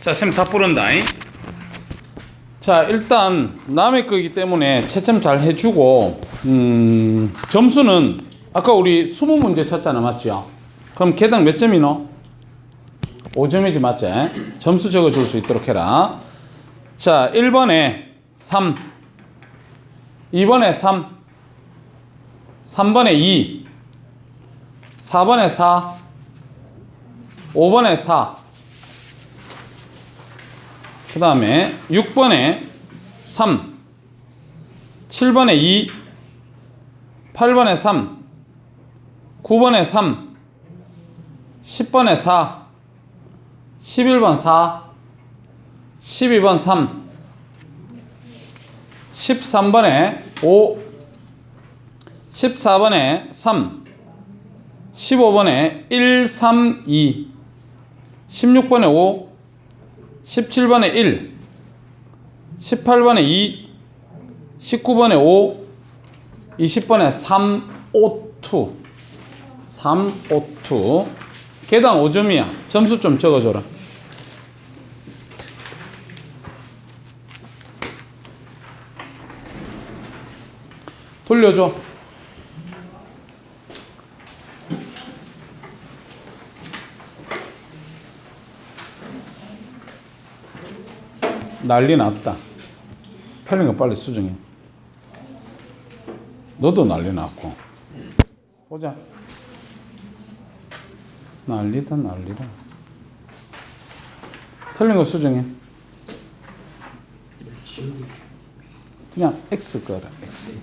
자, 쌤 다 부른다. 자, 일단 남의 거기 때문에 채점 잘 해주고 점수는 아까 우리 20문제 쳤잖아, 맞죠? 그럼 개당 몇 점이노? 5점이지, 맞지? 점수 적어줄 수 있도록 해라. 자, 1번에 3, 2번에 3, 3번에 2, 4번에 4, 5번에 4, 그 다음에 6번에 3, 7번에 2, 8번에 3, 9번에 3, 10번에 4, 11번 4, 12번 3, 13번에 5, 14번에 3, 15번에 1, 3, 2, 16번에 5, 17번에 1, 18번에 2, 19번에 5, 20번에 3, 5, 2. 3, 5, 2. 개당 5점이야. 점수 좀 적어줘라. 돌려줘. 난리 났다. 틀린 거 빨리 수정해. 너도 난리 났고. 보자. 난리다, 난리다. 틀린 거 수정해. 그냥 X 거라, X.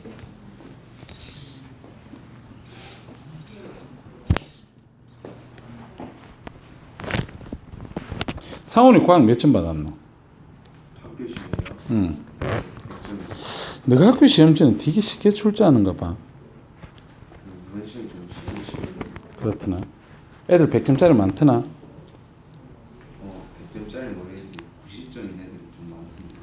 상훈이 과학 몇 점 받았노? 학교 시험이요? 응. 너가 학교 시험지는 되게 쉽게 출제하는가 봐. 이번 시험 좀 쉬운 그렇구나. 애들 100점짜리 많더나? 100점짜리 모르겠지 90점인 애들이 좀 많습니다.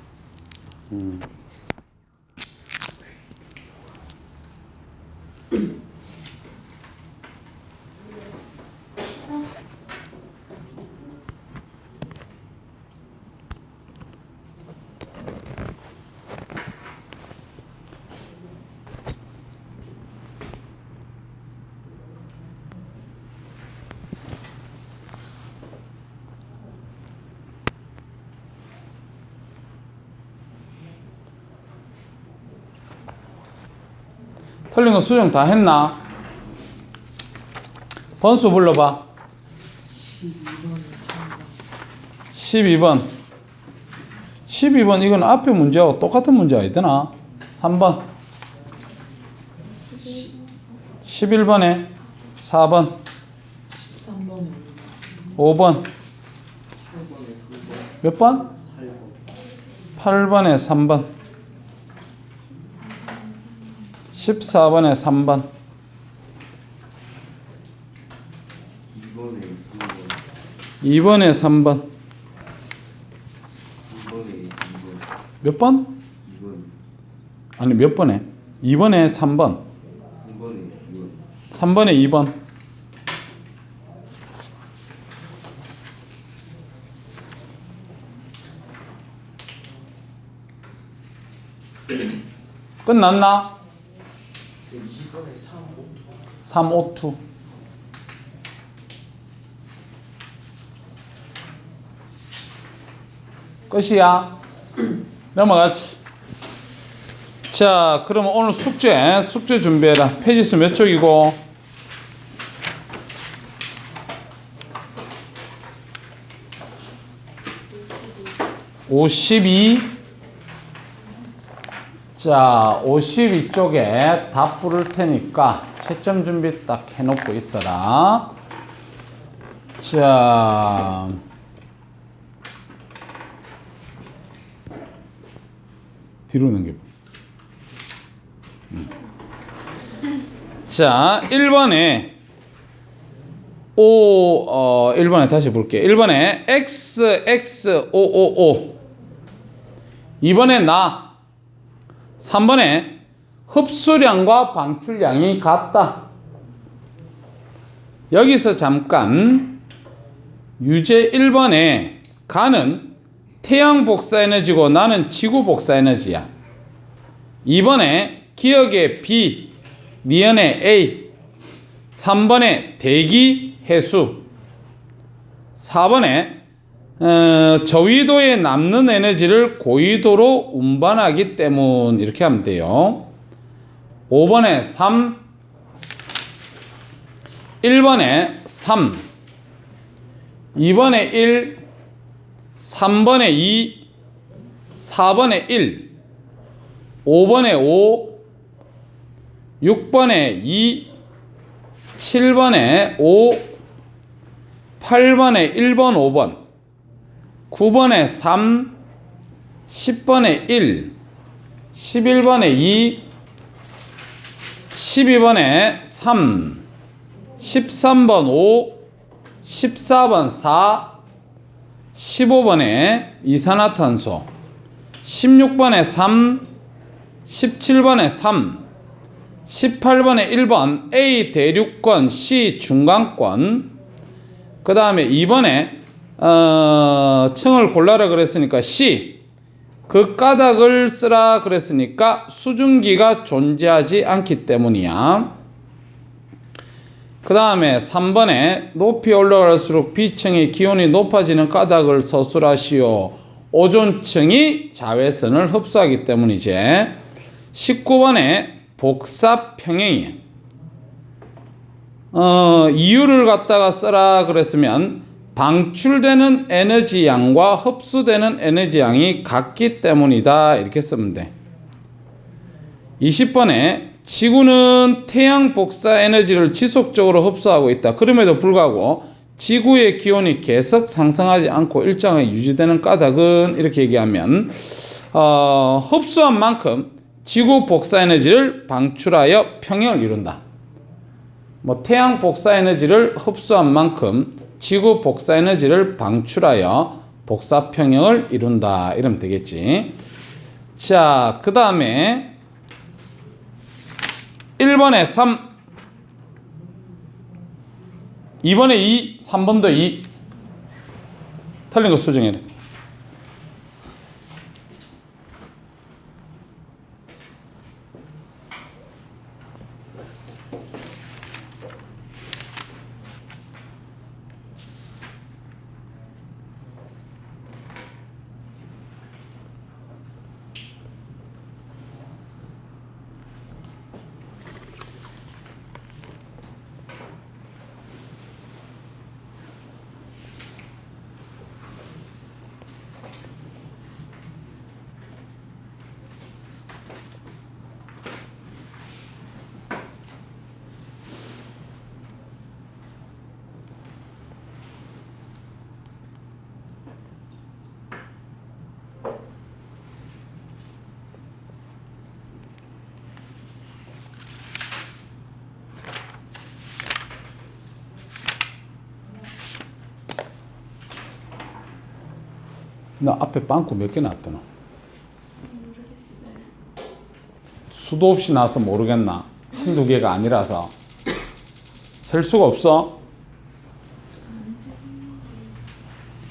틀린 거 수정 다 했나? 번수 불러봐. 12번. 12번 이건 앞에 문제하고 똑같은 문제 아니더나? 3번. 11번에 4번. 5번. 몇 번? 8번에 3번. 14번에 3번. 2번에 3번 2번에 3번. 2번에 2번 몇 번? 2번 아니 몇 번에? 2번에 3번. 3번에 2번 3번에 2번. 끝났나? 20번에 3, 5, 2. 끝이야. 넘어가지. 자, 그러면 오늘 숙제 준비해라. 페이지 수 몇 쪽이고? 52. 자, 52쪽에 답 부를 테니까 채점 준비 딱 해놓고 있어라. 자, 뒤로 넘겨. 자, 1번에 1번에 다시 볼게. 1번에 X, X, O, O, O. 2번에 나. 3번에 흡수량과 방출량이 같다. 여기서 잠깐 유제 1번에 가는 태양 복사 에너지고 나는 지구 복사 에너지야. 2번에 기억의 B, 니은의 A. 3번에 대기 해수. 4번에 저위도에 남는 에너지를 고위도로 운반하기 때문. 이렇게 하면 돼요. 5번에 3, 1번에 3, 2번에 1, 3번에 2, 4번에 1, 5번에 5, 6번에 2, 7번에 5, 8번에 1번, 5번, 9번에 3, 10번에 1, 11번에 2, 12번에 3, 13번 5, 14번 4, 15번에 이산화탄소, 16번에 3, 17번에 3, 18번에 1번 A 대륙권, C 중간권. 그 다음에 2번에 층을 골라라 그랬으니까 C, 그 까닭을 쓰라 그랬으니까 수증기가 존재하지 않기 때문이야. 그 다음에 3번에 높이 올라갈수록 B층의 기온이 높아지는 까닭을 서술하시오. 오존층이 자외선을 흡수하기 때문이지. 19번에 복사평행이야. 이유를 갖다가 써라 그랬으면 방출되는 에너지 양과 흡수되는 에너지 양이 같기 때문이다. 이렇게 쓰면 돼. 20번에 지구는 태양 복사 에너지를 지속적으로 흡수하고 있다. 그럼에도 불구하고 지구의 기온이 계속 상승하지 않고 일정하게 유지되는 까닭은 이렇게 얘기하면 흡수한 만큼 지구 복사 에너지를 방출하여 평형을 이룬다. 뭐 태양 복사 에너지를 흡수한 만큼 지구 복사 에너지를 방출하여 복사 평형을 이룬다. 이러면 되겠지. 자, 그 다음에 1번에 3, 2번에 2, 3번도 2. 틀린 거 수정해라. 나 앞에 빵꾸 몇 개 놨더나? 수도 없이 나서 모르겠나? 한두 개가 아니라서 셀 수가 없어?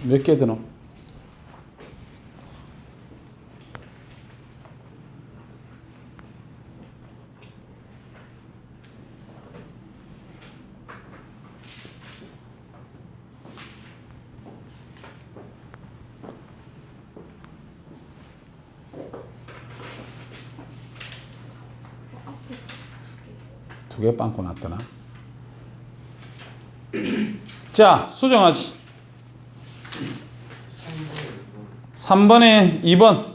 몇 개 드노? 두 개 빵꾸 났더나? 자, 수정하지. 3번에 2번,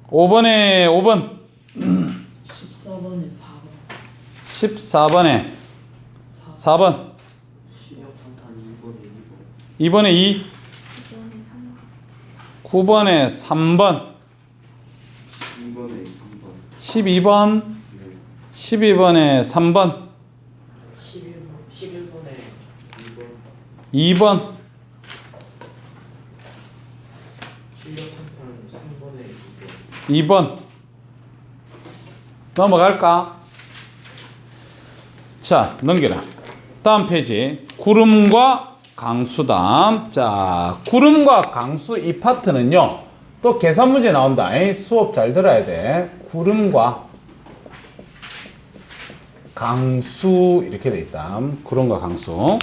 5번에 5번, 14번에 4번. 14번에 4번, 2번에 2, 9번에 3번, 2번에 3번. 12번, 네. 12번에 3번, 11번에 2번, 실력탄탄 3번에 2번. 넘어갈까? 자, 넘겨라. 다음 페이지. 구름과 강수다. 자, 구름과 강수 이 파트는요. 또 계산 문제 나온다. 수업 잘 들어야 돼. 구름과 강수 이렇게 돼 있다. 구름과 강수.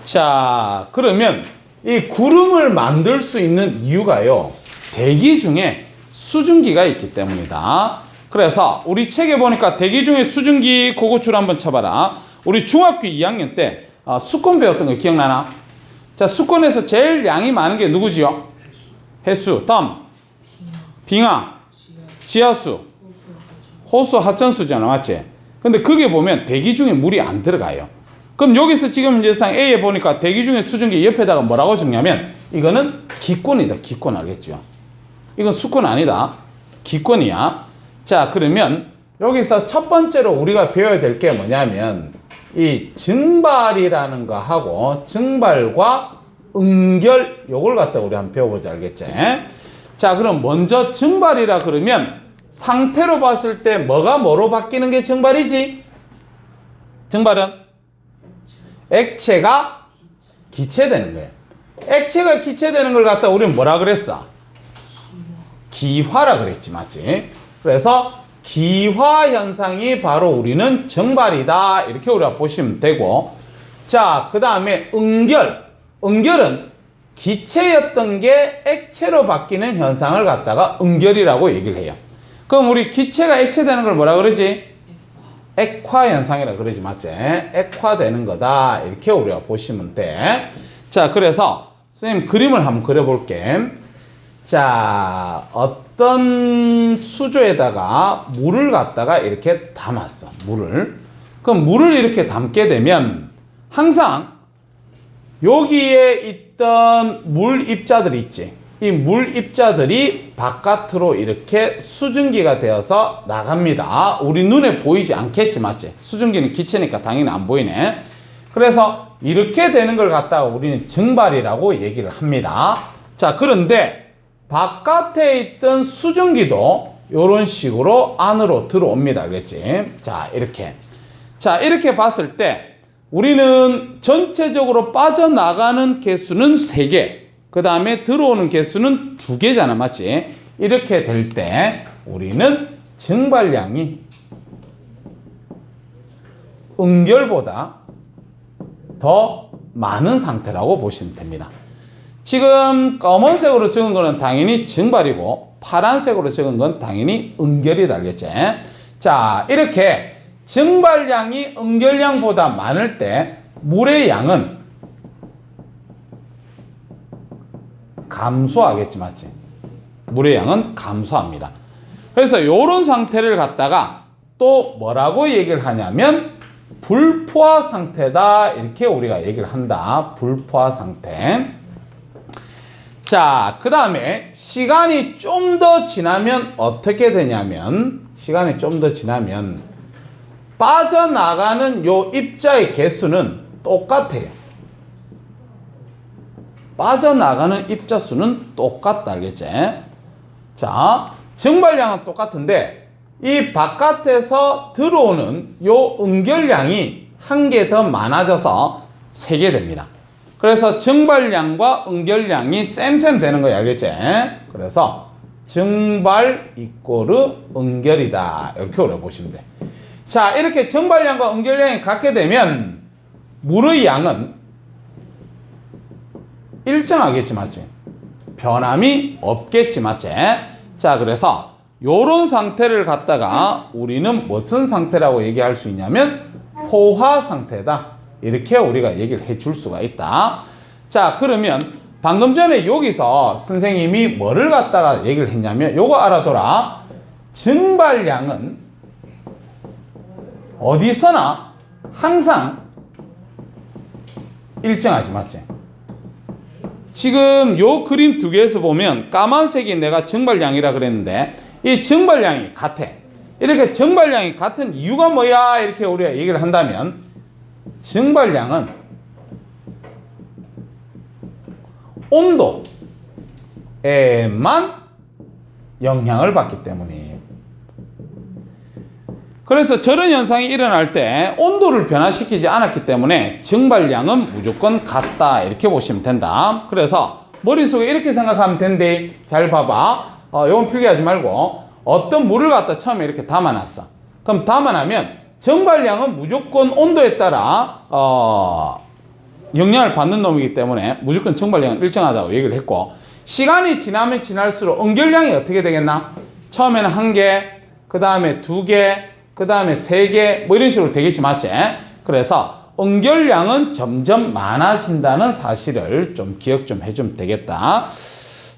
자, 그러면 이 구름을 만들 수 있는 이유가요. 대기 중에 수증기가 있기 때문이다. 그래서 우리 책에 보니까 대기 중에 수증기 그거 줄 한번 쳐봐라. 우리 중학교 2학년 때 수권 배웠던 거 기억나나? 자, 수권에서 제일 양이 많은 게 누구지요? 해수. 다음 빙하, 지하수, 호수, 하천수잖아. 맞지? 근데 그게 보면 대기 중에 물이 안 들어가요. 그럼 여기서 지금 문제상 A에 보니까 대기 중에 수증기 옆에다가 뭐라고 적냐면 이거는 기권이다. 기권 알겠죠? 이건 수권 아니다. 기권이야. 자, 그러면 여기서 첫 번째로 우리가 배워야 될 게 뭐냐면 이 증발이라는 거 하고 증발과 응결 요걸 갖다 우리 한번 배워보자. 알겠지? 자, 그럼 먼저 증발이라 그러면 상태로 봤을 때 뭐가 뭐로 바뀌는 게 증발이지? 증발은 액체가 기체되는 거예요. 액체가 기체되는 걸 갖다 우리는 뭐라 그랬어? 기화라 그랬지. 맞지? 그래서 기화 현상이 바로 우리는 증발이다. 이렇게 우리가 보시면 되고. 자, 그 다음에 응결. 응결은 기체였던 게 액체로 바뀌는 현상을 갖다가 응결이라고 얘기를 해요. 그럼 우리 기체가 액체되는 걸 뭐라 그러지? 액화 현상이라 그러지. 맞지? 액화되는 거다. 이렇게 우리가 보시면 돼. 자, 그래서 선생님 그림을 한번 그려볼게. 자, 어떤 수조에다가 물을 갖다가 이렇게 담았어. 물을. 그럼 물을 이렇게 담게 되면 항상 여기에 있던 물 입자들이 있지. 이 물 입자들이 바깥으로 이렇게 수증기가 되어서 나갑니다. 우리 눈에 보이지 않겠지. 맞지? 수증기는 기체니까 당연히 안 보이네. 그래서 이렇게 되는 걸 갖다가 우리는 증발이라고 얘기를 합니다. 자, 그런데 바깥에 있던 수증기도 이런 식으로 안으로 들어옵니다. 알겠지? 자, 이렇게. 자, 이렇게 봤을 때 우리는 전체적으로 빠져나가는 개수는 3개. 그 다음에 들어오는 개수는 2개잖아. 맞지? 이렇게 될 때 우리는 증발량이 응결보다 더 많은 상태라고 보시면 됩니다. 지금 검은색으로 적은 거는 당연히 증발이고 파란색으로 적은 건 당연히 응결이다. 알겠지? 자, 이렇게 증발량이 응결량보다 많을 때 물의 양은 감소하겠지. 맞지? 물의 양은 감소합니다. 그래서 이런 상태를 갖다가 또 뭐라고 얘기를 하냐면 불포화 상태다. 이렇게 우리가 얘기를 한다. 불포화 상태. 자, 그 다음에 시간이 좀 더 지나면 어떻게 되냐면 시간이 좀 더 지나면 빠져나가는 요 입자의 개수는 똑같아요. 빠져나가는 입자 수는 똑같다. 알겠지? 자, 증발량은 똑같은데 이 바깥에서 들어오는 요 응결량이 한 개 더 많아져서 3개 됩니다. 그래서 증발량과 응결량이 쌤쌤 되는 거야. 알겠지? 그래서 증발 이꼬르 응결이다. 이렇게 우리가 보시면 돼. 자, 이렇게 증발량과 응결량이 같게 되면 물의 양은 일정하겠지. 맞지? 변함이 없겠지. 맞지? 자, 그래서 요런 상태를 갖다가 우리는 무슨 상태라고 얘기할 수 있냐면 포화 상태다. 이렇게 우리가 얘기를 해줄 수가 있다. 자, 그러면 방금 전에 여기서 선생님이 뭐를 갖다가 얘기를 했냐면 요거 알아둬라. 증발량은 어디서나 항상 일정하지. 맞지? 지금 요 그림 2개에서 보면 까만색이 내가 증발량이라 그랬는데 이 증발량이 같아. 이렇게 증발량이 같은 이유가 뭐야? 이렇게 우리가 얘기를 한다면 증발량은 온도에만 영향을 받기 때문이에요. 그래서 저런 현상이 일어날 때 온도를 변화시키지 않았기 때문에 증발량은 무조건 같다 이렇게 보시면 된다. 그래서 머릿속에 이렇게 생각하면 된대. 잘 봐봐. 이건 필기하지 말고 어떤 물을 갖다 처음에 이렇게 담아놨어. 그럼 담아놓으면 증발량은 무조건 온도에 따라 영향을 받는 놈이기 때문에 무조건 증발량은 일정하다고 얘기를 했고, 시간이 지나면 지날수록 응결량이 어떻게 되겠나? 처음에는 1개, 그 다음에 2개, 그 다음에 3개, 뭐 이런 식으로 되겠지, 맞지? 그래서 응결량은 점점 많아진다는 사실을 좀 기억 좀 해주면 되겠다.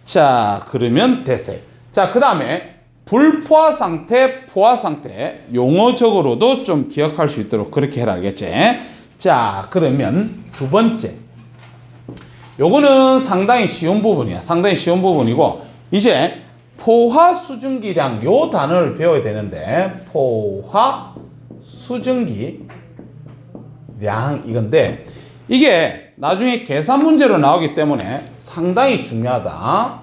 자, 그러면 됐어요. 자, 그 다음에 불포화 상태, 포화 상태, 용어적으로도 좀 기억할 수 있도록 그렇게 해라, 알겠지? 자, 그러면 두 번째. 요거는 상당히 쉬운 부분이야. 상당히 쉬운 부분이고, 이제 포화 수증기량 요 단어를 배워야 되는데, 포화 수증기량 이건데, 이게 나중에 계산 문제로 나오기 때문에 상당히 중요하다.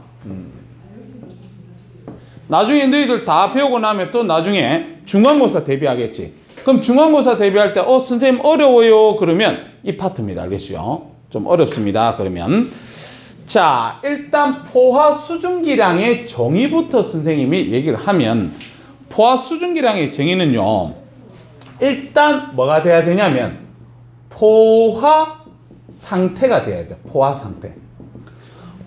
나중에 너희들 다 배우고 나면 또 나중에 중간고사 대비하겠지. 그럼 중간고사 대비할 때 선생님 어려워요 그러면 이 파트입니다. 알겠죠? 좀 어렵습니다. 그러면 자, 일단 포화 수증기량의 정의부터 선생님이 얘기를 하면, 포화 수증기량의 정의는요, 일단 뭐가 돼야 되냐면 포화 상태가 돼야 돼. 포화 상태.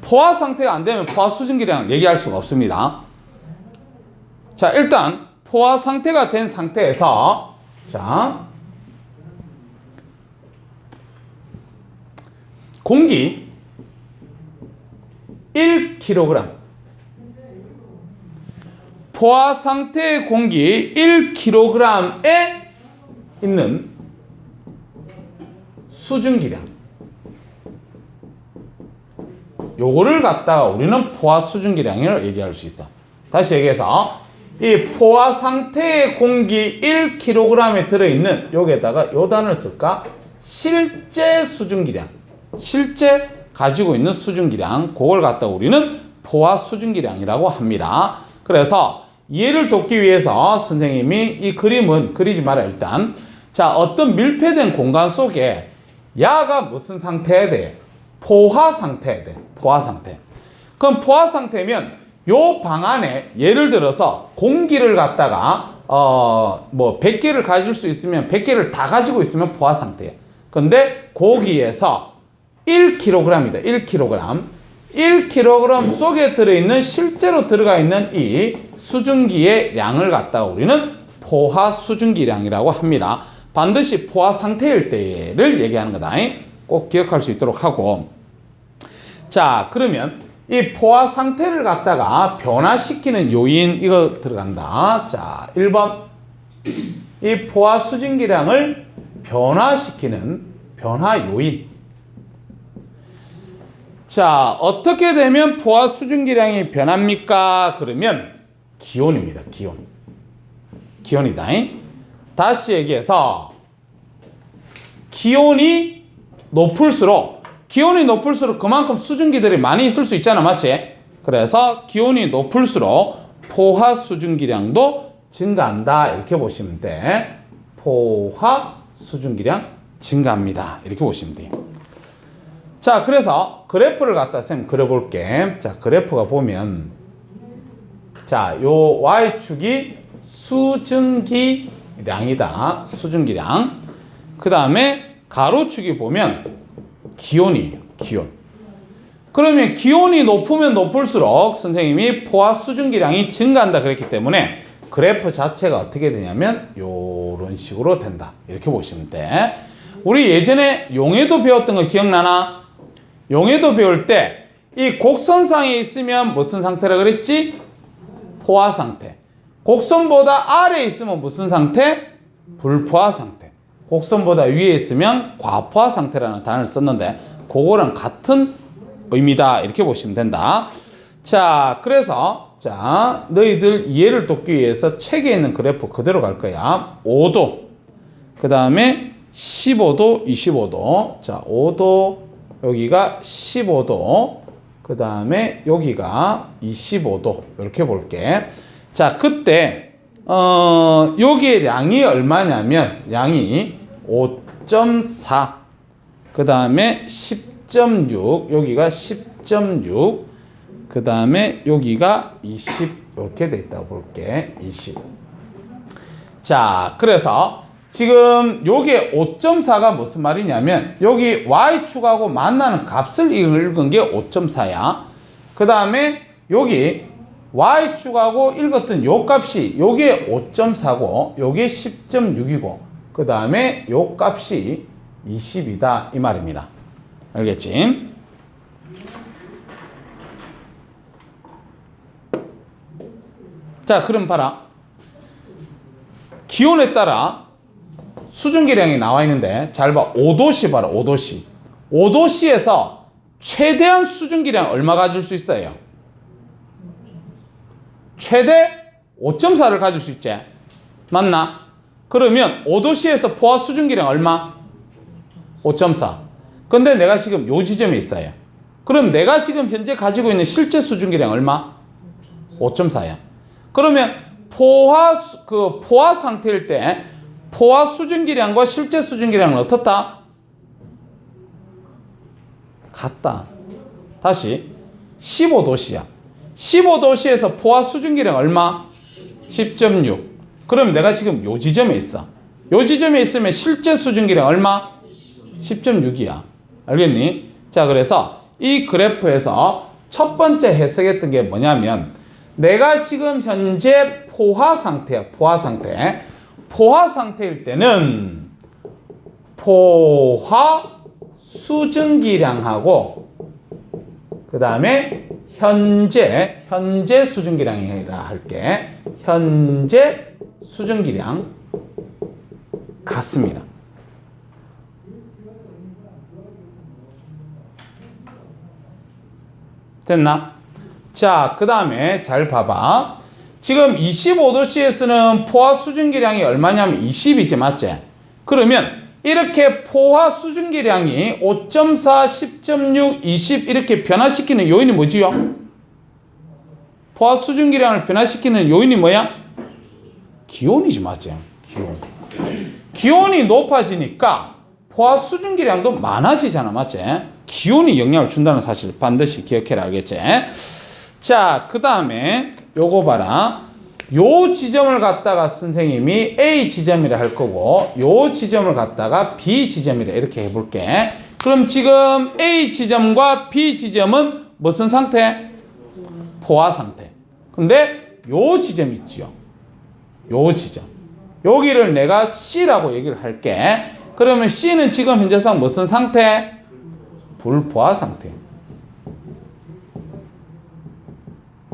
포화 상태가 안 되면 포화 수증기량을 얘기할 수가 없습니다. 자, 일단 포화 상태가 된 상태에서, 자, 공기 1kg, 포화 상태의 공기 1kg에 있는 수증기량, 요거를 갖다가 우리는 포화 수증기량이라고 얘기할 수 있어. 다시 얘기해서 이 포화 상태의 공기 1kg에 들어있는, 여기에다가 요 단어를 쓸까? 실제 수증기량, 실제 가지고 있는 수증기량, 그걸 갖다가 우리는 포화 수증기량이라고 합니다. 그래서 이해를 돕기 위해서 선생님이 이 그림은 그리지 마라. 일단 자, 어떤 밀폐된 공간 속에 야가 무슨 상태에 대해? 포화 상태에 대해. 포화 상태. 그럼 포화 상태면 요 방 안에 예를 들어서 공기를 갖다가 뭐 100개를 가질 수 있으면 100개를 다 가지고 있으면 포화 상태예요. 근데 거기에서 1kg이다. 1kg. 1kg 속에 들어있는, 실제로 들어가 있는 이 수증기의 양을 갖다가 우리는 포화 수증기량이라고 합니다. 반드시 포화 상태일 때를 얘기하는 거다. 꼭 기억할 수 있도록 하고. 자, 그러면 이 포화 상태를 갖다가 변화시키는 요인, 이거 들어간다. 자, 1번. 이 포화 수증기량을 변화시키는 변화 요인. 자, 어떻게 되면 포화 수증기량이 변합니까? 그러면 기온입니다. 기온. 기온이다. 다시 얘기해서 기온이 높을수록 그만큼 수증기들이 많이 있을 수 있잖아. 맞지? 그래서 기온이 높을수록 포화 수증기량도 증가한다. 이렇게 보시면 돼. 포화 수증기량 증가합니다. 이렇게 보시면 돼요. 자, 그래서 그래프를 갖다 쌤 그려볼게. 자, 그래프가 보면, 자, 요 Y축이 수증기량이다. 수증기량. 그 다음에 가로축이 보면 기온이에요. 기온. 그러면 기온이 높으면 높을수록 선생님이 포화 수증기량이 증가한다 그랬기 때문에 그래프 자체가 어떻게 되냐면 요런 식으로 된다. 이렇게 보시면 돼. 우리 예전에 용해도 배웠던 거 기억나나? 용해도 배울 때 이 곡선상에 있으면 무슨 상태라 그랬지? 포화 상태. 곡선보다 아래에 있으면 무슨 상태? 불포화 상태. 곡선보다 위에 있으면 과포화 상태라는 단어를 썼는데 그거랑 같은 의미다. 이렇게 보시면 된다. 자, 그래서 자, 너희들 이해를 돕기 위해서 책에 있는 그래프 그대로 갈 거야. 5도, 그 다음에 15도, 25도. 자, 5도, 여기가 15도, 그 다음에 여기가 25도. 이렇게 볼게. 자, 그때 여기에 양이 얼마냐면 양이 5.4 그 다음에 10.6 여기가 10.6 그 다음에 여기가 20 이렇게 돼 있다고 볼게. 20. 자, 그래서 지금 요게 5.4가 무슨 말이냐면 여기 y축하고 만나는 값을 읽은 게 5.4야. 그 다음에 여기 y축하고 읽었던 요 값이 요게 5.4고 요게 10.6이고 그 다음에 요 값이 20이다 이 말입니다. 알겠지? 자, 그럼 봐라. 기온에 따라 수증기량이 나와 있는데 잘 봐. 5도씨 봐라. 5도씨. 5도씨에서 최대한 수증기량 얼마 가질 수 있어요? 최대 5.4를 가질 수 있지. 맞나? 그러면 5도씨에서 포화 수증기량 얼마? 5.4. 근데 내가 지금 요 지점에 있어요. 그럼 내가 지금 현재 가지고 있는 실제 수증기량 얼마? 5.4야. 그러면 포화 상태일 때 포화 수증기량과 실제 수증기량은 어떻다? 같다. 다시 15도씨야. 15도씨에서 포화 수증기량 얼마? 10.6. 그럼 내가 지금 요 지점에 있어. 요 지점에 있으면 실제 수증기량 얼마? 10.6이야. 알겠니? 자, 그래서 이 그래프에서 첫 번째 해석했던 게 뭐냐면 내가 지금 현재 포화 상태야. 포화 상태. 포화 상태일 때는 포화 수증기량하고 그 다음에 현재 수증기량이라 할게. 현재 수증기량 같습니다. 됐나? 자, 그 다음에 잘 봐봐. 지금 25도씨에서는 포화 수증기량이 얼마냐면 20이지, 맞지? 그러면 이렇게 포화 수증기량이 5.4, 10.6, 20 이렇게 변화시키는 요인이 뭐지요? 포화 수증기량을 변화시키는 요인이 뭐야? 기온이지, 맞지? 기온. 기온이 높아지니까 포화 수증기량도 많아지잖아, 맞지? 기온이 영향을 준다는 사실 반드시 기억해라, 알겠지? 자, 그 다음에 요거 봐라. 요 지점을 갖다가 선생님이 A 지점이라 할 거고 요 지점을 갖다가 B 지점이라 이렇게 해볼게. 그럼 지금 A 지점과 B 지점은 무슨 상태? 포화 상태. 근데 요 지점 있지요. 요 지점. 여기를 내가 C라고 얘기를 할게. 그러면 C는 지금 현재상 무슨 상태? 불포화 상태.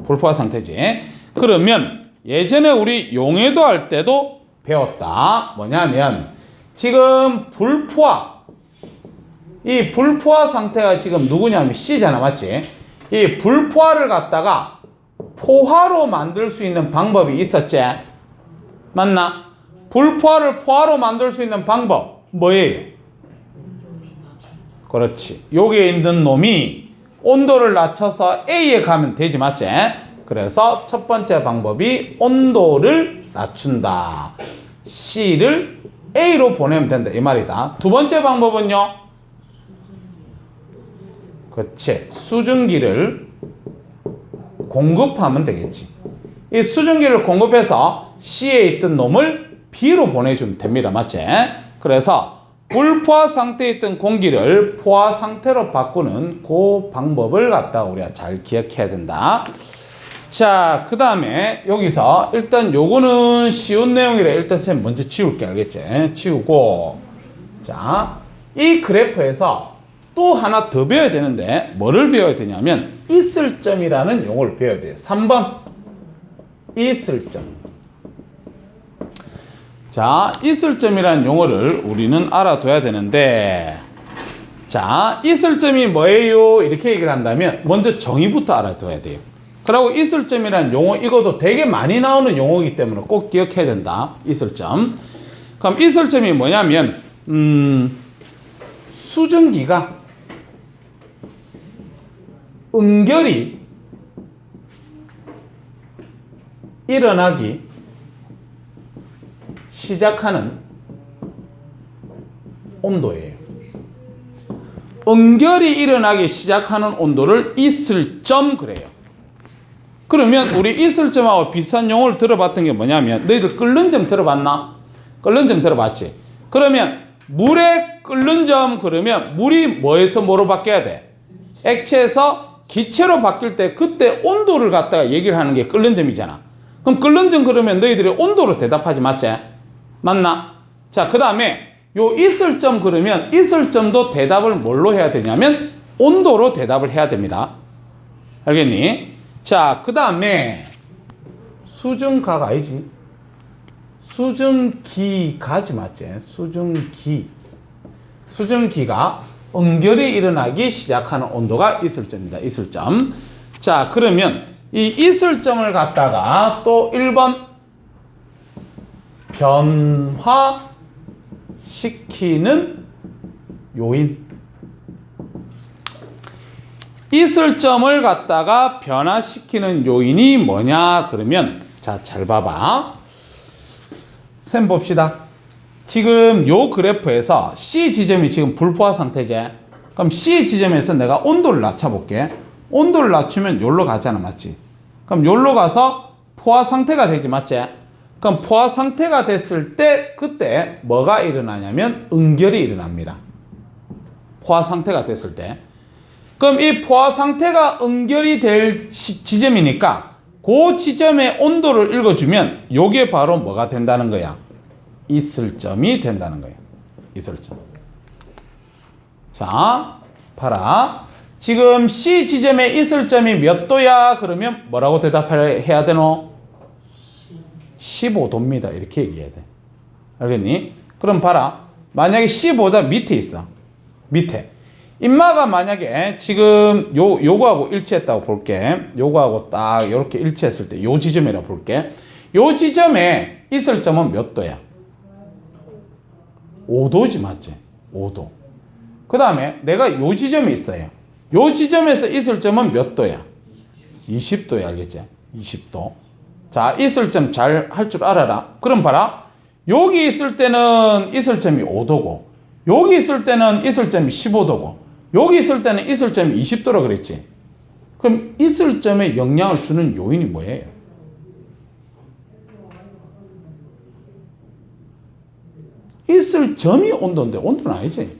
불포화 상태지. 그러면 예전에 우리 용해도 할 때도 배웠다. 뭐냐면 지금 불포화, 이 불포화 상태가 지금 누구냐면 C잖아, 맞지? 이 불포화를 갖다가 포화로 만들 수 있는 방법이 있었지? 맞나? 불포화를 포화로 만들 수 있는 방법 뭐예요? 그렇지. 여기에 있는 놈이 온도를 낮춰서 A에 가면 되지, 맞지? 그래서 첫 번째 방법이 온도를 낮춘다. C를 A로 보내면 된다 이 말이다. 두 번째 방법은요? 그렇지. 수증기를 공급하면 되겠지. 이 수증기를 공급해서 C에 있던 놈을 B로 보내주면 됩니다. 맞지? 그래서 불포화 상태에 있던 공기를 포화 상태로 바꾸는 그 방법을 갖다 우리가 잘 기억해야 된다. 자, 그 다음에 여기서 일단 요거는 쉬운 내용이라 일단 쌤 먼저 지울게. 알겠지? 지우고, 자, 이 그래프에서 또 하나 더 배워야 되는데 뭐를 배워야 되냐면 있을점이라는 용어를 배워야 돼요. 3번 있을점. 자, 있을점이라는 용어를 우리는 알아둬야 되는데, 자, 있을점이 뭐예요? 이렇게 얘기를 한다면 먼저 정의부터 알아둬야 돼요. 그리고 있을점이라는 용어, 이것도 되게 많이 나오는 용어이기 때문에 꼭 기억해야 된다. 있을점. 그럼 있을점이 뭐냐면 수증기가 일어나기 시작하는 온도예요. 응결이 일어나기 시작하는 온도를 이슬점 그래요. 그러면 우리 이슬점하고 비슷한 용어를 들어봤던 게 뭐냐면 너희들 끓는 점 들어봤나? 끓는 점 들어봤지? 그러면 물의 끓는 점 그러면 물이 뭐에서 뭐로 바뀌어야 돼? 액체에서 기체로 바뀔 때 그때 온도를 갖다가 얘기를 하는 게 끓는 점이잖아. 그럼 끓는 점 그러면 너희들이 온도로 대답하지 맞지? 맞나? 자, 그 다음에 요 이슬점 그러면 이슬점도 대답을 뭘로 해야 되냐면 온도로 대답을 해야 됩니다. 알겠니? 자, 그 다음에 수증가가 아니지. 수증기가지 맞지? 수증기가 응결이 일어나기 시작하는 온도가 이슬점입니다. 이슬점. 자, 그러면 이 이슬점을 갖다가 또 1번 변화시키는 요인. 이슬점을 갖다가 변화시키는 요인이 뭐냐 그러면 자, 잘 봐봐. 셈 봅시다. 지금 요 그래프에서 C 지점이 지금 불포화 상태지. 그럼 C 지점에서 내가 온도를 낮춰볼게. 온도를 낮추면 여기로 가잖아, 맞지? 그럼 여기로 가서 포화 상태가 되지, 맞지? 그럼 포화 상태가 됐을 때 그때 뭐가 일어나냐면 응결이 일어납니다. 포화 상태가 됐을 때. 그럼 이 포화 상태가 응결이 될 지점이니까 그 지점의 온도를 읽어주면 요게 바로 뭐가 된다는 거야? 이슬점이 된다는 거예요. 이슬점. 자, 봐라. 지금 C 지점의 이슬점이 몇 도야? 그러면 뭐라고 대답해야 되노? 15도입니다. 이렇게 얘기해야 돼. 알겠니? 그럼 봐라. 만약에 15다 밑에 있어. 밑에. 인마가 만약에 지금 요거하고 일치했다고 볼게. 요거하고 딱 이렇게 일치했을 때 요 지점이라고 볼게. 요 지점에 이슬점은 몇 도야? 5도지, 맞지? 5도. 그 다음에 내가 요 지점에 있어요. 요 지점에서 이슬점은 몇 도야? 20도야, 알겠지? 20도. 자, 이슬점 잘 할 줄 알아라. 그럼 봐라. 여기 있을 때는 이슬점이 5도고, 여기 있을 때는 이슬점이 15도고, 여기 있을 때는 이슬점이 20도라 그랬지? 그럼 이슬점에 영향을 주는 요인이 뭐예요? 이슬점이 온도인데 온도는 아니지.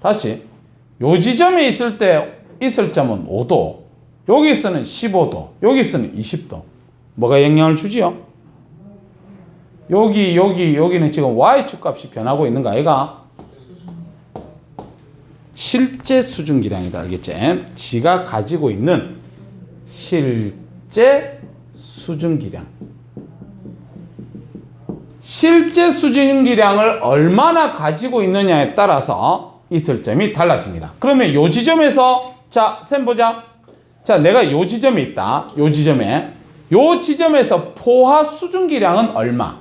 다시 요 지점에 있을 때 이슬점은 5도, 여기서는 15도, 여기서는 20도. 뭐가 영향을 주지요? 여기는 지금 Y축 값이 변하고 있는 거 아이가? 실제 수증기량이다. 알겠지? 지가 가지고 있는 실제 수증기량. 실제 수증기량을 얼마나 가지고 있느냐에 따라서 이슬점이 달라집니다. 그러면 요 지점에서 자, 셈 보자. 자, 내가 요 지점에 있다. 요 지점에서 포화 수증기량은 얼마?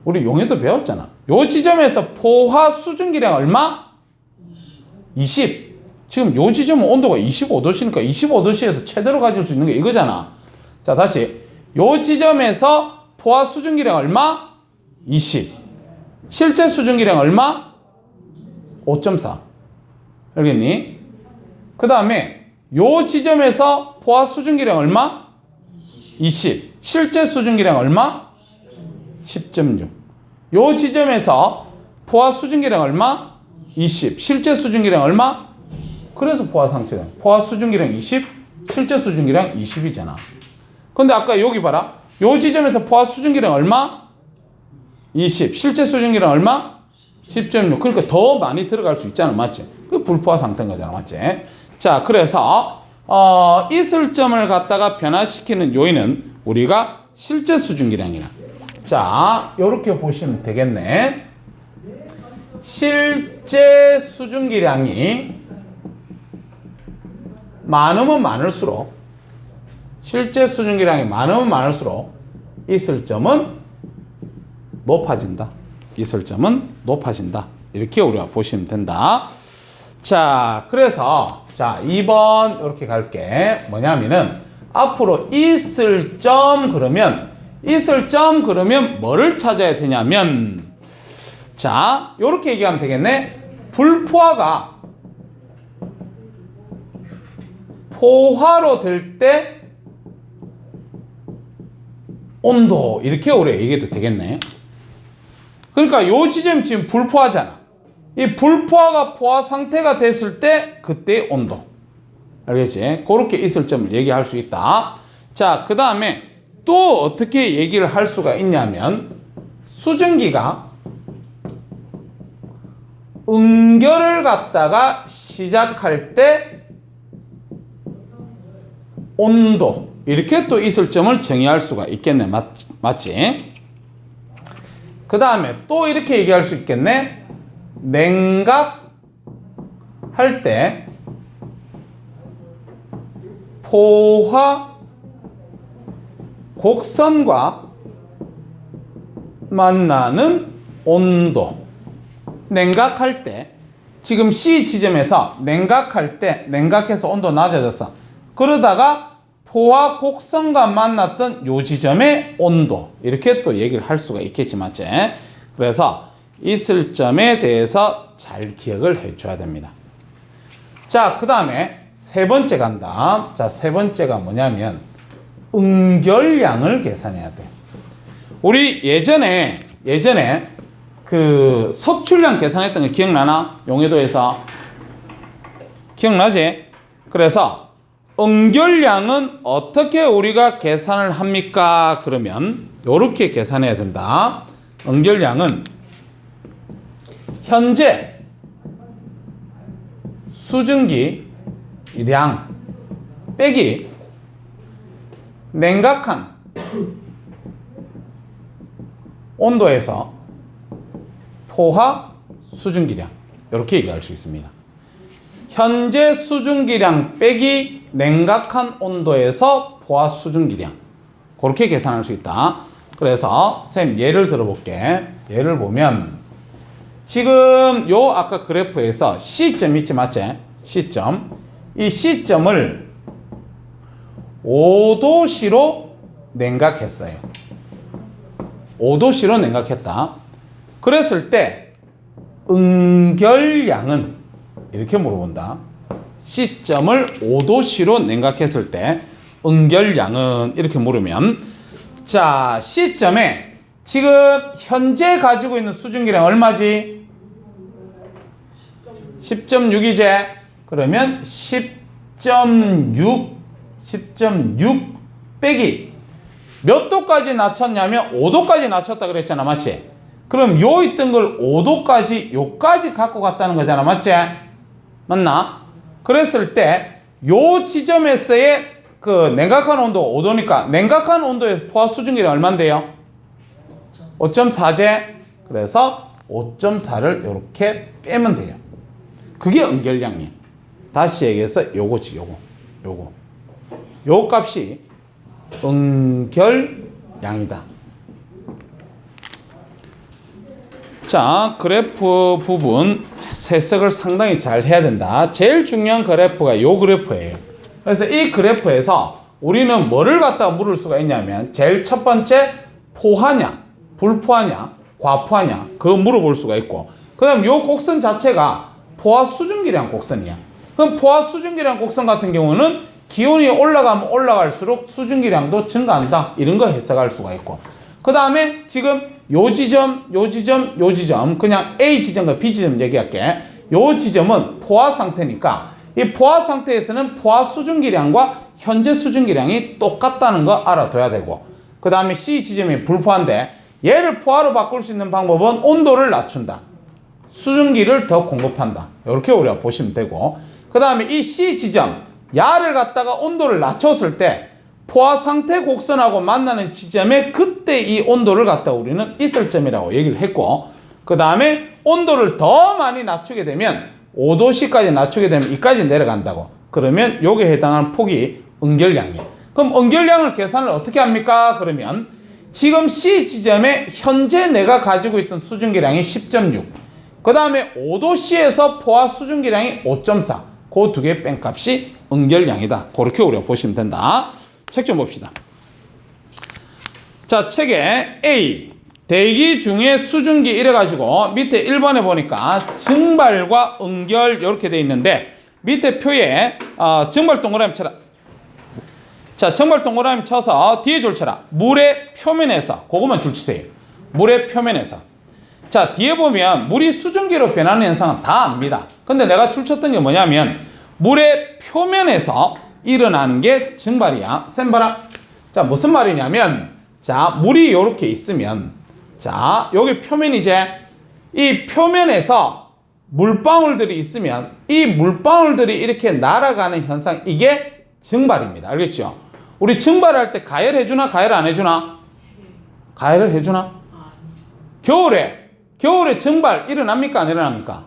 우리 용해도 배웠잖아. 요 지점에서 포화 수증기량 얼마? 20. 지금 요 지점은 온도가 25도씨니까 25도씨에서 최대로 가질 수 있는 게 이거잖아. 자, 다시. 요 지점에서 포화 수증기량 얼마? 20. 실제 수증기량 얼마? 5.4. 알겠니? 그 다음에 요 지점에서 포화 수증기량 얼마? 20. 실제 수증기량 얼마? 10.6. 요 지점에서 포화 수증기량 얼마? 20. 실제 수증기량 얼마? 그래서 포화 상태량. 포화 수증기량 20, 실제 수증기량 20이잖아. 근데 아까 여기 봐라. 요 지점에서 포화 수증기량 얼마? 20. 실제 수증기량 얼마? 10.6. 그러니까 더 많이 들어갈 수 있잖아. 맞지? 그 불포화 상태인 거잖아. 맞지? 자, 그래서 이슬점을 갖다가 변화시키는 요인은 우리가 실제 수증기량이나. 자, 요렇게 보시면 되겠네. 실제 수증기량이 많으면 많을수록 실제 수증기량이 많으면 많을수록 이슬점은 높아진다. 이슬점은 높아진다. 이렇게 우리가 보시면 된다. 자, 그래서 자, 2번 이렇게 갈게. 뭐냐면은 앞으로 이슬점 그러면 있을 점 그러면 뭐를 찾아야 되냐면 자 요렇게 얘기하면 되겠네. 불포화가 포화로 될 때 온도 이렇게 오래 얘기해도 되겠네. 그러니까 요 지점 지금 불포화잖아. 이 불포화가 포화 상태가 됐을 때 그때 온도. 알겠지? 그렇게 있을 점을 얘기할 수 있다. 자, 그 다음에 또 어떻게 얘기를 할 수가 있냐면 수증기가 응결을 갖다가 시작할 때 온도 이렇게 또 있을 점을 정의할 수가 있겠네. 맞지? 그 다음에 또 이렇게 얘기할 수 있겠네. 냉각할 때 포화 곡선과 만나는 온도. 냉각할 때 지금 C 지점에서 냉각할 때 냉각해서 온도 낮아졌어. 그러다가 포화 곡선과 만났던 요 지점의 온도 이렇게 또 얘기를 할 수가 있겠지. 맞지? 그래서 있을 점에 대해서 잘 기억을 해줘야 됩니다. 자, 그 다음에 세 번째 간다. 자, 세 번째가 뭐냐면 응결량을 계산해야 돼. 우리 예전에 그 석출량 계산했던 거 기억나나? 용해도에서 기억나지? 그래서 응결량은 어떻게 우리가 계산을 합니까? 그러면 요렇게 계산해야 된다. 응결량은 현재 수증기 량 빼기 냉각한 온도에서 포화 수증기량 이렇게 얘기할 수 있습니다. 현재 수증기량 빼기 냉각한 온도에서 포화 수증기량 그렇게 계산할 수 있다. 그래서 쌤 예를 들어볼게. 예를 보면 지금 요 아까 그래프에서 C점 있지 맞지? C점 이 C점을 5도씨로 냉각했어요. 5도씨로 냉각했다. 그랬을 때 응결량은 이렇게 물어본다. C점을 5도씨로 냉각했을 때 응결량은 이렇게 물으면 자 C점에 지금 현재 가지고 있는 수증기량 얼마지? 10.6이제 그러면 10.6 빼기 몇 도까지 낮췄냐면 5도까지 낮췄다 그랬잖아. 맞지? 그럼 요 있던 걸 5도까지 요까지 갖고 갔다는 거잖아. 맞지? 맞나? 그랬을 때 요 지점에서의 그 냉각한 온도 5도니까 냉각한 온도의 포화 수증기량 얼마인데요? 5.4제. 그래서 5.4를 이렇게 빼면 돼요. 그게 응결량이에요. 다시 얘기해서 요거지. 요거 요 값이 응결량이다. 자, 그래프 부분 세석을 상당히 잘 해야 된다. 제일 중요한 그래프가 요 그래프예요. 그래서 이 그래프에서 우리는 뭐를 갖다가 물을 수가 있냐면 제일 첫 번째 포화냐, 불포화냐, 과포화냐 그거 물어볼 수가 있고 그 다음 요 곡선 자체가 포화 수증기량 곡선이야. 그럼 포화 수증기량 곡선 같은 경우는 기온이 올라가면 올라갈수록 수증기량도 증가한다. 이런 거 해석할 수가 있고 그 다음에 지금 요 지점 그냥 A 지점과 B 지점 얘기할게. 요 지점은 포화 상태니까 이 포화 상태에서는 포화 수증기량과 현재 수증기량이 똑같다는 거 알아둬야 되고 그 다음에 C 지점이 불포화인데 얘를 포화로 바꿀 수 있는 방법은 온도를 낮춘다. 수증기를 더 공급한다. 이렇게 우리가 보시면 되고 그 다음에 이 C 지점 야를 갖다가 온도를 낮췄을 때 포화 상태 곡선하고 만나는 지점에 그때 이 온도를 갖다 우리는 있을 점이라고 얘기를 했고 그 다음에 온도를 더 많이 낮추게 되면 5도씨까지 낮추게 되면 이까지 내려간다고. 그러면 요게 해당하는 폭이 응결량이에요. 그럼 응결량을 계산을 어떻게 합니까? 그러면 지금 C 지점에 현재 내가 가지고 있던 수증기량이 10.6 그 다음에 5도씨에서 포화 수증기량이 5.4 그 두 개 뺀 값이 응결량이다. 그렇게 우리가 보시면 된다. 책 좀 봅시다. 자, 책에 A 대기 중에 수증기 이래가지고 밑에 1번에 보니까 증발과 응결 이렇게 돼 있는데 밑에 표에 증발 동그라미 쳐라. 자, 증발 동그라미 쳐서 뒤에 줄 쳐라. 물의 표면에서 그것만 줄 치세요. 물의 표면에서. 자, 뒤에 보면 물이 수증기로 변하는 현상은 다 압니다. 근데 내가 출쳤던 게 뭐냐면 물의 표면에서 일어나는 게 증발이야. 쌤 봐라. 자, 무슨 말이냐면 자, 물이 이렇게 있으면 자, 여기 표면이제 이 표면에서 물방울들이 있으면 이 물방울들이 이렇게 날아가는 현상 이게 증발입니다. 알겠죠? 우리 증발할 때 가열해주나 가열 안 해주나? 가열을 해주나? 겨울에 증발 일어납니까 안 일어납니까?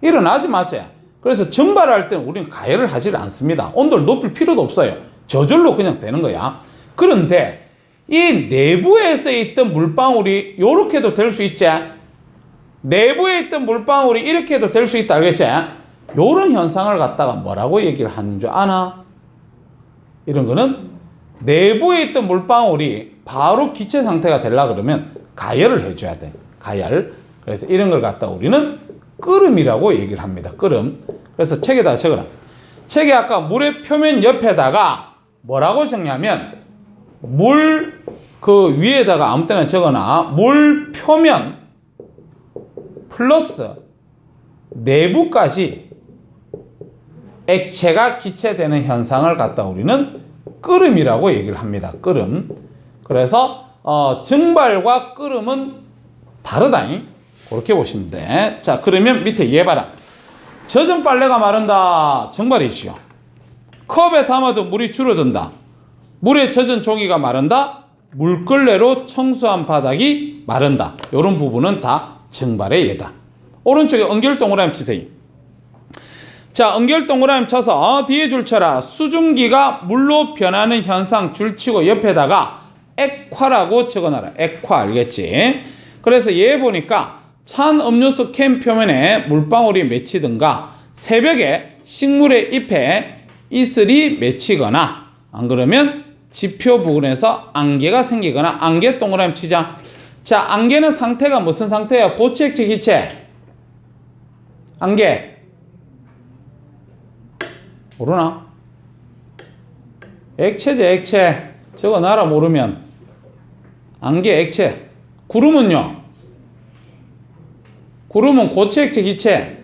일어나지 맞아요. 그래서 증발할 때는 우리는 가열을 하지 않습니다. 온도를 높일 필요도 없어요. 저절로 그냥 되는 거야. 그런데 이 내부에서 있던 물방울이 이렇게도 될 수 있지. 내부에 있던 물방울이 이렇게도 될 수 있다. 알겠지? 이런 현상을 갖다가 뭐라고 얘기를 하는 줄 아나? 이런 거는 내부에 있던 물방울이 바로 기체 상태가 되려고 그러면 가열을 해줘야 돼. 가열. 그래서 이런 걸 갖다 우리는 끓음이라고 얘기를 합니다. 끓음. 그래서 책에다가 적어라. 책에 아까 물의 표면 옆에다가 뭐라고 적냐면 물 그 위에다가 아무 때나 적어놔. 물 표면 플러스 내부까지 액체가 기체되는 현상을 갖다 우리는 끓음이라고 얘기를 합니다. 끓음. 그래서 증발과 끓음은 다르다. 그렇게 보시면 돼. 자, 그러면 밑에 얘 봐라. 젖은 빨래가 마른다. 증발이지요. 컵에 담아도 물이 줄어든다. 물에 젖은 종이가 마른다. 물걸레로 청소한 바닥이 마른다. 이런 부분은 다 증발의 예다. 오른쪽에 응결 동그라미 치세요. 자, 응결 동그라미 쳐서 뒤에 줄 쳐라. 수증기가 물로 변하는 현상 줄 치고 옆에다가 액화라고 적어놔라. 액화 알겠지? 그래서 얘 보니까 찬 음료수 캔 표면에 물방울이 맺히든가 새벽에 식물의 잎에 이슬이 맺히거나 안 그러면 지표 부근에서 안개가 생기거나 안개 동그라미 치자. 자, 안개는 상태가 무슨 상태야? 고체, 액체, 기체? 안개 모르나? 액체제 액체. 저거 나라 모르면 안개 액체. 구름은요? 구름은 고체, 액체, 기체?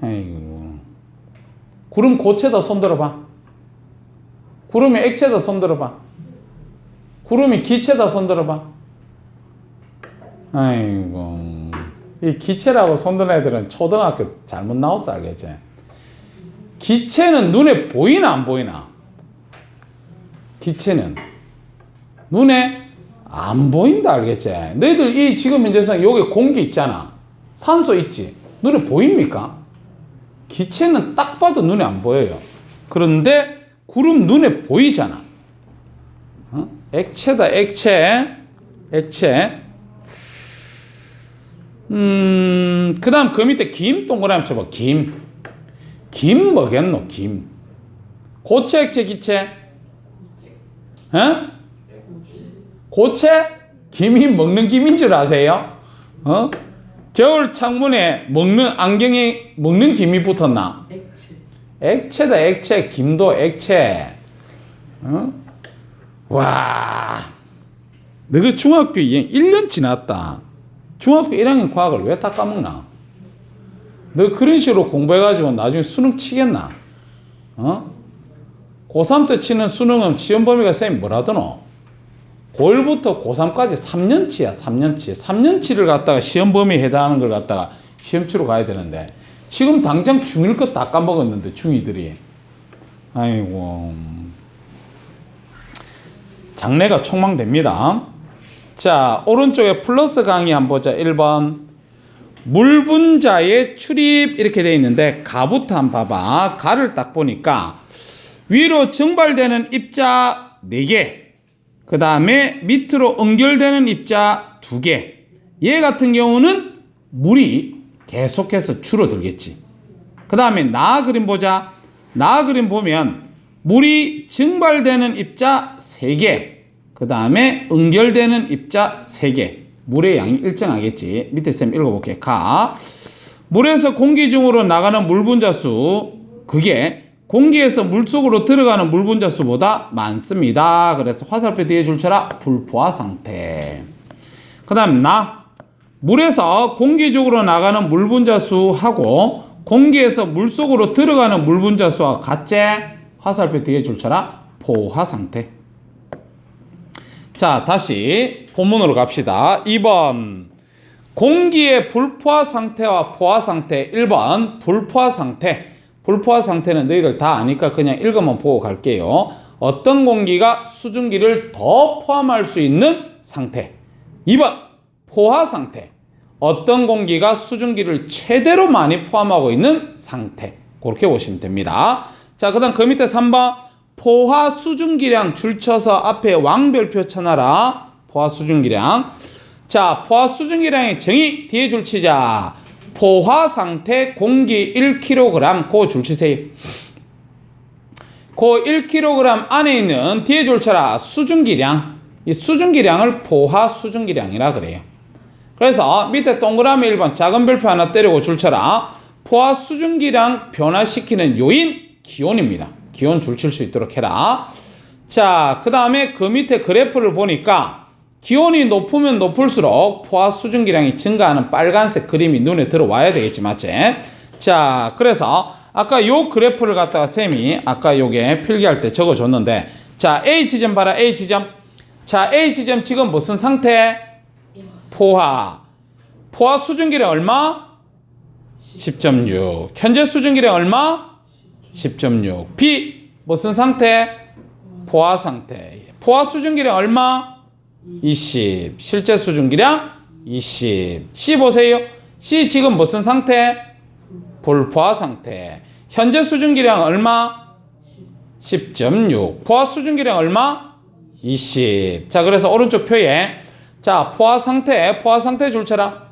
아이고. 구름 고체다 손 들어봐. 구름이 액체다 손 들어봐. 구름이 기체다 손 들어봐. 아이고. 이 기체라고 손드는 애들은 초등학교 잘못 나왔어 알겠지? 기체는 눈에 보이나 안 보이나? 기체는 눈에 안 보인다 알겠지? 너희들 이 지금 현재상 여기 공기 있잖아. 산소 있지? 눈에 보입니까? 기체는 딱 봐도 눈에 안 보여요. 그런데 구름 눈에 보이잖아. 액체다 액체. 액체. 그 다음 그 밑에 김 동그라미 쳐봐. 김. 김 뭐겠노? 김. 고체, 액체, 기체? 고체? 김이 먹는 김인 줄 아세요? 겨울 창문에 안경에 먹는 김이 붙었나? 액체다 액체. 김도 액체. 와, 너가 중학교 1년 지났다. 중학교 1학년 과학을 왜 다 까먹나? 너 그런 식으로 공부해가지고 나중에 수능 치겠나? 고3 때 치는 수능은 시험 범위가 쌤이 뭐라더노? 고1부터 고3까지 3년치야, 3년치. 3년치를 갖다가 시험 범위에 해당하는 걸 갖다가 시험 치러 가야 되는데, 지금 당장 중1 거 다 까먹었는데, 중2들이. 아이고. 장래가 촉망됩니다. 자, 오른쪽에 플러스 강의 한번 보자. 1번. 물 분자의 출입 이렇게 되어 있는데 가부터 한번 봐봐. 가를 딱 보니까 위로 증발되는 입자 4개, 그 다음에 밑으로 응결되는 입자 2개. 얘 같은 경우는 물이 계속해서 줄어들겠지. 그 다음에 나 그림 보자. 나 그림 보면 물이 증발되는 입자 3개, 그 다음에 응결되는 입자 3개. 물의 양이 일정하겠지. 밑에 쌤 읽어볼게. 가. 물에서 공기 중으로 나가는 물 분자수, 그게 공기에서 물속으로 들어가는 물 분자수보다 많습니다. 그래서 화살표 뒤에 줄쳐라. 불포화 상태. 그 다음 나. 물에서 공기 쪽으로 나가는 물 분자수하고 공기에서 물속으로 들어가는 물 분자수와 같지? 화살표 뒤에 줄쳐라. 포화 상태. 자, 다시 본문으로 갑시다. 2번. 공기의 불포화 상태와 포화 상태. 1번 불포화 상태. 불포화 상태는 너희들 다 아니까 그냥 읽어만 보고 갈게요. 어떤 공기가 수증기를 더 포함할 수 있는 상태. 2번 포화 상태. 어떤 공기가 수증기를 최대로 많이 포함하고 있는 상태. 그렇게 보시면 됩니다. 자, 그 다음 그 밑에 3번 포화 수증기량 줄쳐서 앞에 왕별표 쳐놔라. 포화 수증기량. 자, 포화 수증기량의 정의 뒤에 줄치자. 포화 상태 공기 1kg 고 줄치세요. 그 1kg 안에 있는 뒤에 줄쳐라. 수증기량. 이 수증기량을 포화 수증기량이라 그래요. 그래서 밑에 동그라미 1번 작은 별표 하나 때리고 줄쳐라. 포화 수증기량 변화시키는 요인 기온입니다. 기온 줄칠 수 있도록 해라. 자, 그 다음에 그 밑에 그래프를 보니까 기온이 높으면 높을수록 포화 수증기량이 증가하는 빨간색 그림이 눈에 들어와야 되겠지, 맞지? 자, 그래서 아까 요 그래프를 갖다가 쌤이 아까 요게 필기할 때 적어줬는데, 자, A 지점 봐라. A 지점. 자, A 지점 지금 무슨 상태? 포화. 포화 수증기량 얼마? 10.6. 현재 수증기량 얼마? 10.6. B 무슨 상태? 포화 상태. 포화 수증기량 얼마? 20. 실제 수증기량 20. C 보세요. C 지금 무슨 상태? 불포화 상태. 현재 수증기량 얼마? 10.6. 포화 수증기량 얼마? 20. 자, 그래서 오른쪽 표에 자, 포화 상태 줄쳐라.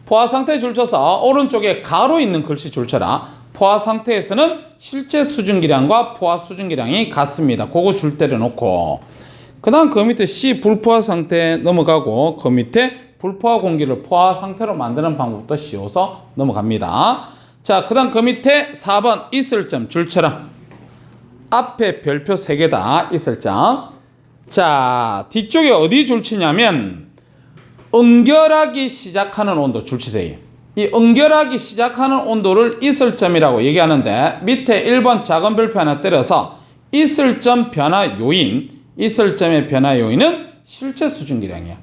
포화 상태 줄쳐서 오른쪽에 가로 있는 글씨 줄쳐라. 포화 상태에서는 실제 수증기량과 포화 수증기량이 같습니다. 그거 줄 때려놓고, 그 다음 그 밑에 C 불포화 상태 넘어가고, 그 밑에 불포화 공기를 포화 상태로 만드는 방법도 씌워서 넘어갑니다. 자, 그 다음 그 밑에 4번 있을 점 줄쳐라. 앞에 별표 3개다. 있을 점. 자, 뒤쪽에 어디 줄치냐면 응결하기 시작하는 온도 줄치세요. 이 응결하기 시작하는 온도를 있을점이라고 얘기하는데, 밑에 1번 작은 별표 하나 때려서 있을점 변화 요인, 있을점의 변화 요인은 실제 수증기량이야.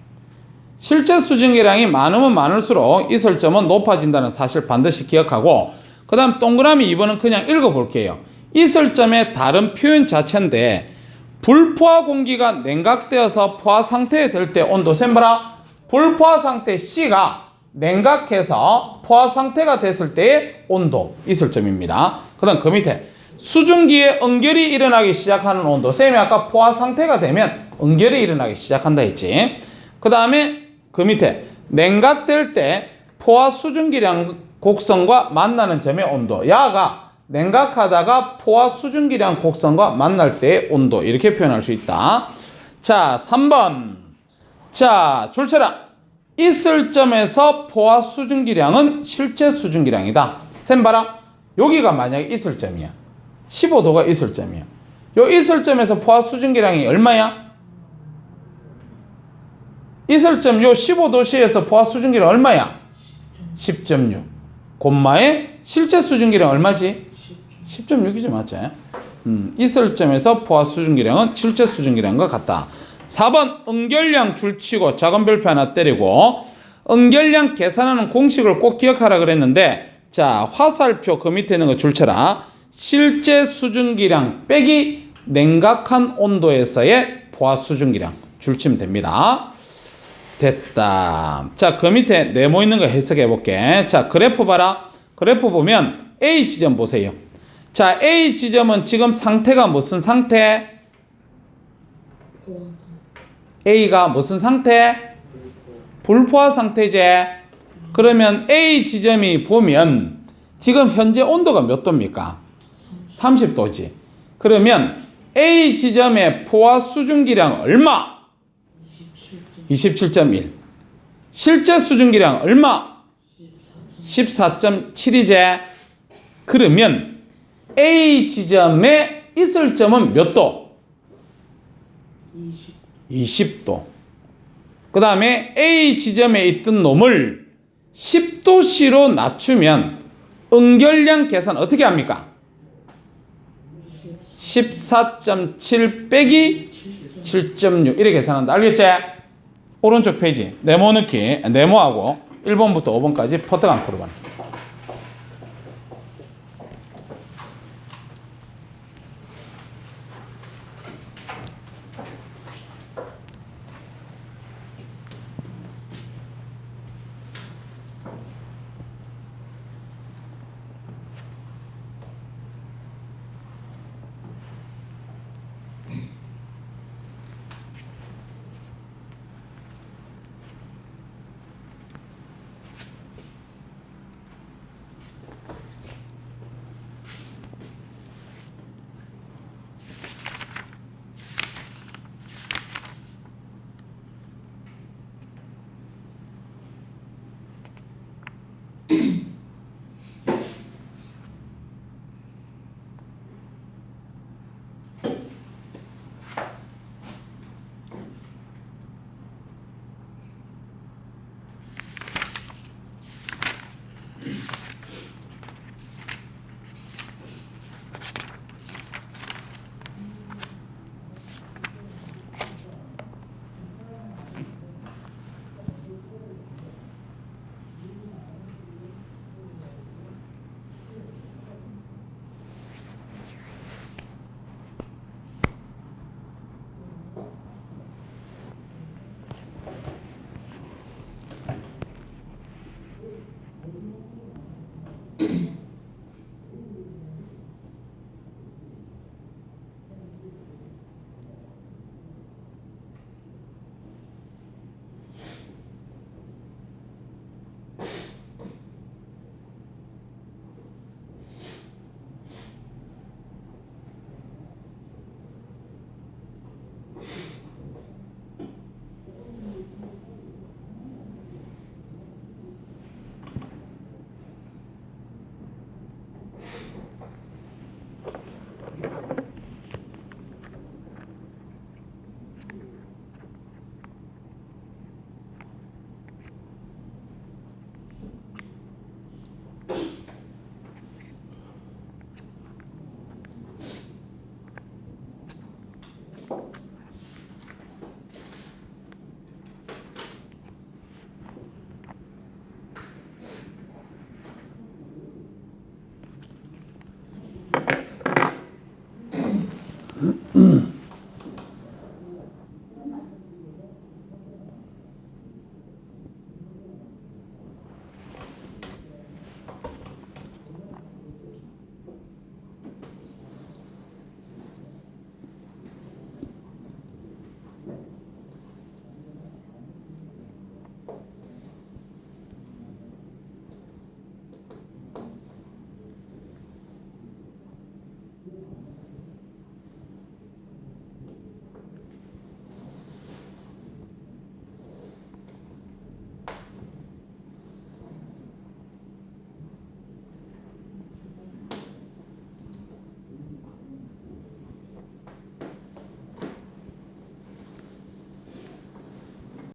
실제 수증기량이 많으면 많을수록 있을점은 높아진다는 사실 반드시 기억하고, 그 다음 동그라미 2번은 그냥 읽어볼게요. 있을점의 다른 표현 자체인데, 불포화 공기가 냉각되어서 포화 상태에 될 때 온도 셈봐라. 불포화 상태 C가 냉각해서 포화 상태가 됐을 때의 온도 있을점입니다. 그 다음 그 밑에 수증기에 응결이 일어나기 시작하는 온도. 쌤이 아까 포화 상태가 되면 응결이 일어나기 시작한다 했지. 그 다음에 그 밑에 냉각될 때 포화 수증기량 곡선과 만나는 점의 온도. 야가 냉각하다가 포화 수증기량 곡선과 만날 때의 온도. 이렇게 표현할 수 있다. 자, 3번. 자, 줄쳐라. 있을 점에서 포화 수증기량은 실제 수증기량이다. 셈 봐라. 여기가 만약에 있을 점이야. 15도가 있을 점이야. 요 있을 점에서 포화 수증기량이 얼마야? 있을 점 요 15도씨에서 포화 수증기량 얼마야? 10.6. 곰마의 실제 수증기량 얼마지? 10.6이죠, 맞지? 있을 점에서 포화 수증기량은 실제 수증기량과 같다. 4번 응결량 줄치고 작은 별표 하나 때리고, 응결량 계산하는 공식을 꼭 기억하라 그랬는데, 자, 화살표 그 밑에 있는 거 줄쳐라. 실제 수증기량 빼기 냉각한 온도에서의 포화 수증기량 줄치면 됩니다. 됐다. 자, 그 밑에 네모 있는 거 해석해 볼게. 자, 그래프 봐라. 그래프 보면 A 지점 보세요. 자, A 지점은 지금 상태가 무슨 상태? A가 무슨 상태? 불포화 상태지. 그러면 A 지점이 보면 지금 현재 온도가 몇 도입니까? 30도지. 그러면 A 지점의 포화 수증기량 얼마? 27.1. 실제 수증기량 얼마? 14.7이제. 그러면 A 지점에 있을 점은 몇 도? 20도. 그 다음에 A 지점에 있던 놈을 10도씨로 낮추면 응결량 계산 어떻게 합니까? 14.7 빼기 7.6 이렇게 계산한다. 알겠지? 오른쪽 페이지 네모 넣기, 네모하고 1번부터 5번까지 퍼뜩 안 풀어봐.